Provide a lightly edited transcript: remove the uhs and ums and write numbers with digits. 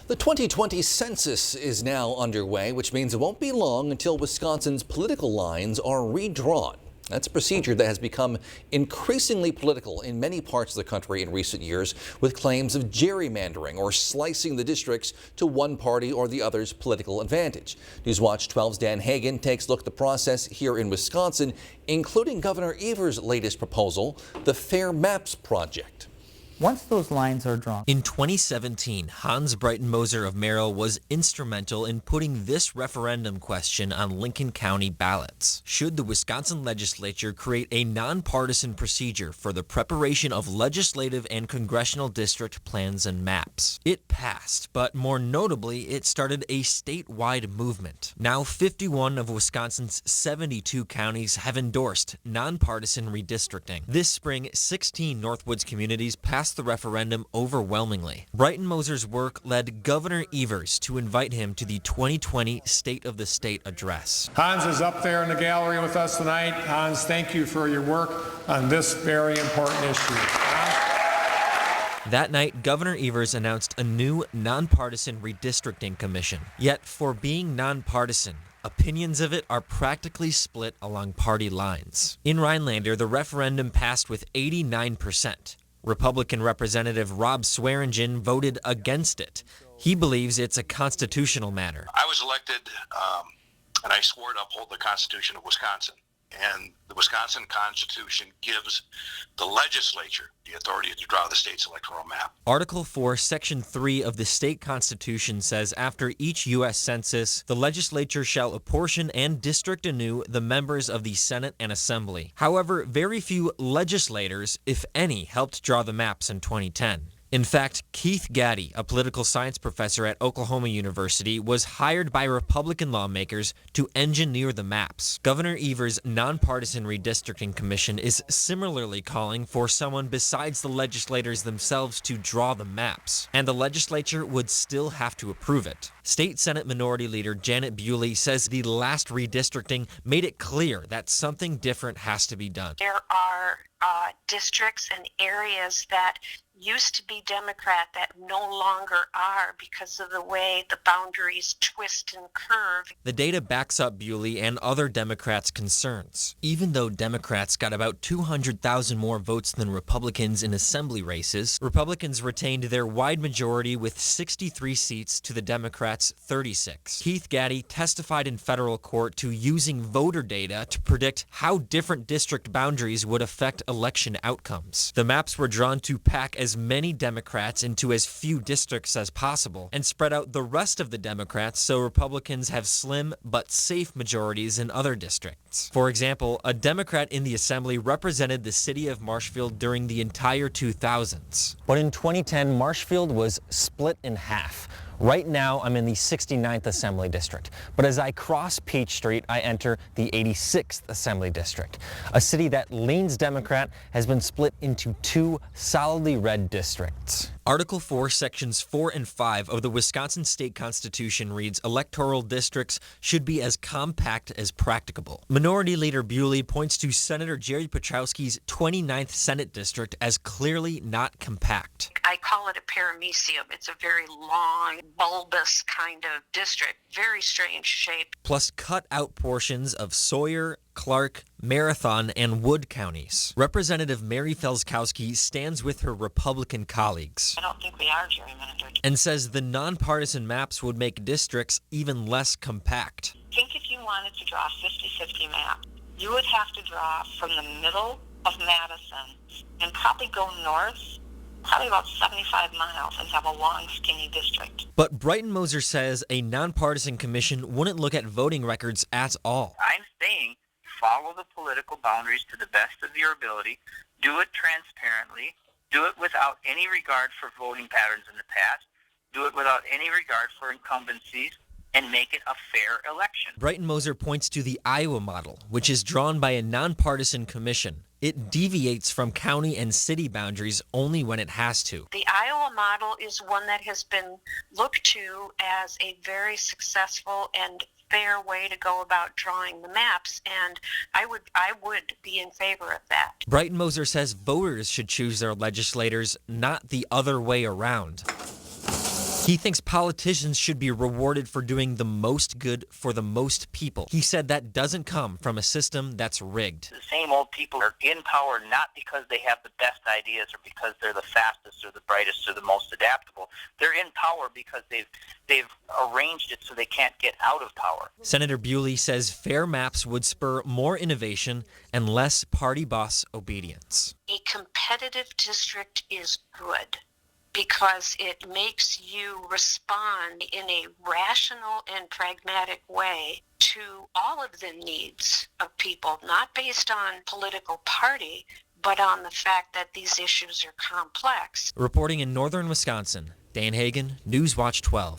The 2020 census is now underway, which means it won't be long until Wisconsin's political lines are redrawn. That's a procedure that has become increasingly political in many parts of the country in recent years, with claims of gerrymandering or slicing the districts to one party or the other's political advantage. Newswatch 12's Dan Hagan takes a look at the process here in Wisconsin, including Governor Evers' latest proposal, the Fair Maps Project. Once those lines are drawn. In 2017, Hans Breitenmoser of Merrill was instrumental in putting this referendum question on Lincoln County ballots. Should the Wisconsin legislature create a nonpartisan procedure for the preparation of legislative and congressional district plans and maps? It passed, but more notably, it started a statewide movement. Now 51 of Wisconsin's 72 counties have endorsed nonpartisan redistricting. This spring, 16 Northwoods communities passed the referendum overwhelmingly. Breitenmoser's work led Governor Evers to invite him to the 2020 State of the State address. Hans is up there in the gallery with us tonight. Hans, thank you for your work on this very important issue. That night, Governor Evers announced a new nonpartisan redistricting commission. Yet, for being nonpartisan, opinions of it are practically split along party lines. In Rhinelander, the referendum passed with 89%. Republican Representative Rob Swearingen voted against it. He believes it's a constitutional matter. I was elected, and I swore to uphold the Constitution of Wisconsin. And the Wisconsin Constitution gives the legislature the authority to draw the state's electoral map. Article 4, Section 3 of the state constitution says after each U.S. census, the legislature shall apportion and district anew the members of the Senate and Assembly. However, very few legislators, if any, helped draw the maps in 2010. In fact, Keith Gaddy, a political science professor at Oklahoma University, was hired by Republican lawmakers to engineer the maps. Governor Evers' nonpartisan redistricting commission is similarly calling for someone besides the legislators themselves to draw the maps, and the legislature would still have to approve it. State Senate Minority Leader Janet Bewley says the last redistricting made it clear that something different has to be done. There are districts and areas that used to be Democrat that no longer are because of the way the boundaries twist and curve. The data backs up Bewley and other Democrats' concerns. Even though Democrats got about 200,000 more votes than Republicans in assembly races, Republicans retained their wide majority with 63 seats to the Democrats' 36. Keith Gaddy testified in federal court to using voter data to predict how different district boundaries would affect election outcomes. The maps were drawn to pack as many Democrats into as few districts as possible and spread out the rest of the Democrats so Republicans have slim but safe majorities in other districts. For example, a Democrat in the Assembly represented the city of Marshfield during the entire 2000s. But in 2010, Marshfield was split in half. Right now, I'm in the 69th Assembly District, but as I cross Peach Street, I enter the 86th Assembly District. A city that leans Democrat has been split into two solidly red districts. Article 4, Sections 4 and 5 of the Wisconsin State Constitution reads electoral districts should be as compact as practicable. Minority Leader Bewley points to Senator Jerry Petrowski's 29th Senate District as clearly not compact. I call it a paramecium. It's a very long, bulbous kind of district, very strange shape. Plus cut out portions of Sawyer, Clark, Marathon, and Wood counties. Representative Mary Felskowski stands with her Republican colleagues. I don't think we are gerrymandered. And says the nonpartisan maps would make districts even less compact. Think if you wanted to draw a 50-50 map, you would have to draw from the middle of Madison and probably go north probably about 75 miles and have a long, skinny district. But Breitenmoser says a nonpartisan commission wouldn't look at voting records at all. I'm saying follow the political boundaries to the best of your ability, do it transparently, do it without any regard for voting patterns in the past, do it without any regard for incumbencies, and make it a fair election. Breitenmoser points to the Iowa model, which is drawn by a nonpartisan commission. It deviates from county and city boundaries only when it has to. The Iowa model is one that has been looked to as a very successful and fair way to go about drawing the maps, and I would be in favor of that. Breitenmoser says voters should choose their legislators, not the other way around. He thinks politicians should be rewarded for doing the most good for the most people. He said that doesn't come from a system that's rigged. The same old people are in power not because they have the best ideas or because they're the fastest or the brightest or the most adaptable. They're in power because they've arranged it so they can't get out of power. Senator Bewley says fair maps would spur more innovation and less party boss obedience. A competitive district is good because it makes you respond in a rational and pragmatic way to all of the needs of people, not based on political party, but on the fact that these issues are complex. Reporting in northern Wisconsin, Dan Hagan, Newswatch 12.